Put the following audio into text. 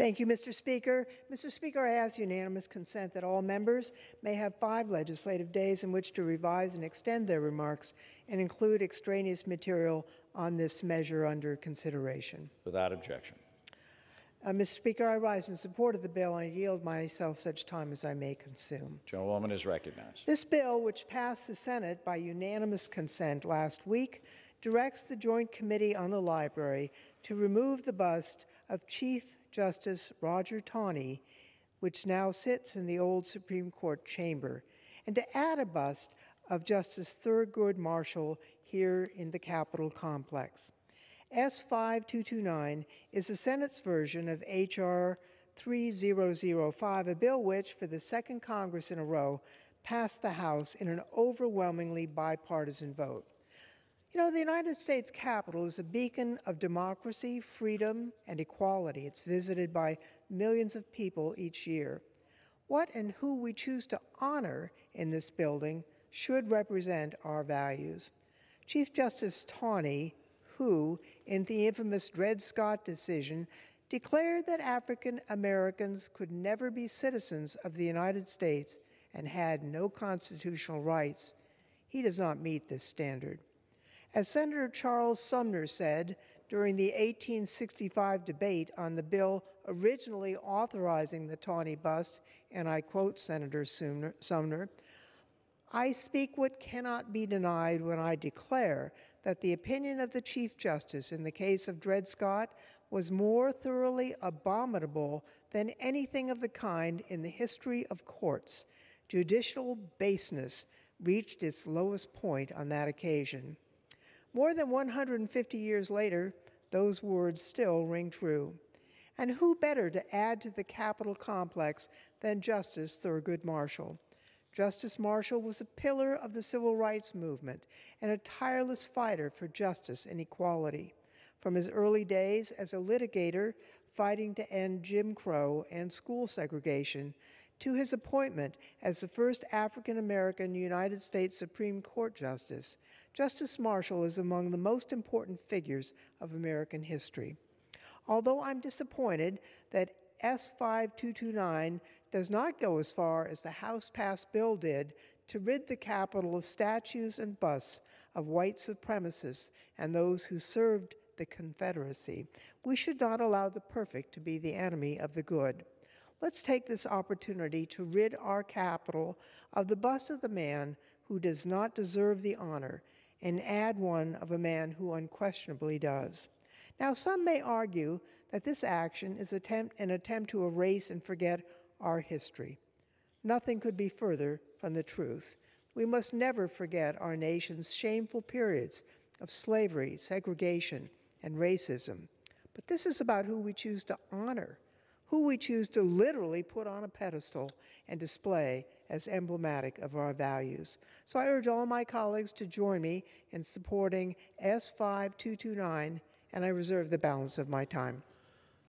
Thank you, Mr. Speaker. Mr. Speaker, I ask unanimous consent that all members may have 5 legislative days in which to revise and extend their remarks and include extraneous material on this measure under consideration. Without objection. Mr. Speaker, I rise in support of the bill and yield myself such time as I may consume. Gentlewoman is recognized. This bill, which passed the Senate by unanimous consent last week, directs the Joint Committee on the Library to remove the bust of Chief Justice Roger Taney, which now sits in the old Supreme Court chamber, and to add a bust of Justice Thurgood Marshall here in the Capitol complex. S5229 is the Senate's version of H.R. 3005, a bill which, for the second Congress in a row, passed the House in an overwhelmingly bipartisan vote. You know, the United States Capitol is a beacon of democracy, freedom, and equality. It's visited by millions of people each year. What and who we choose to honor in this building should represent our values. Chief Justice Taney, who, in the infamous Dred Scott decision, declared that African Americans could never be citizens of the United States and had no constitutional rights, he does not meet this standard. As Senator Charles Sumner said during the 1865 debate on the bill originally authorizing the Taney bust, and I quote Senator Sumner, "I speak what cannot be denied when I declare that the opinion of the Chief Justice in the case of Dred Scott was more thoroughly abominable than anything of the kind in the history of courts. Judicial baseness reached its lowest point on that occasion." More than 150 years later, those words still ring true. And who better to add to the Capitol complex than Justice Thurgood Marshall? Justice Marshall was a pillar of the civil rights movement and a tireless fighter for justice and equality. From his early days as a litigator fighting to end Jim Crow and school segregation, to his appointment as the first African-American United States Supreme Court Justice, Justice Marshall is among the most important figures of American history. Although I'm disappointed that S5229 does not go as far as the House-passed bill did to rid the Capitol of statues and busts of white supremacists and those who served the Confederacy, we should not allow the perfect to be the enemy of the good. Let's take this opportunity to rid our Capitol of the bust of the man who does not deserve the honor and add one of a man who unquestionably does. Now, some may argue that this action is an attempt to erase and forget our history. Nothing could be further from the truth. We must never forget our nation's shameful periods of slavery, segregation, and racism. But this is about who we choose to honor, who we choose to literally put on a pedestal and display as emblematic of our values. So I urge all my colleagues to join me in supporting S5229, and I reserve the balance of my time.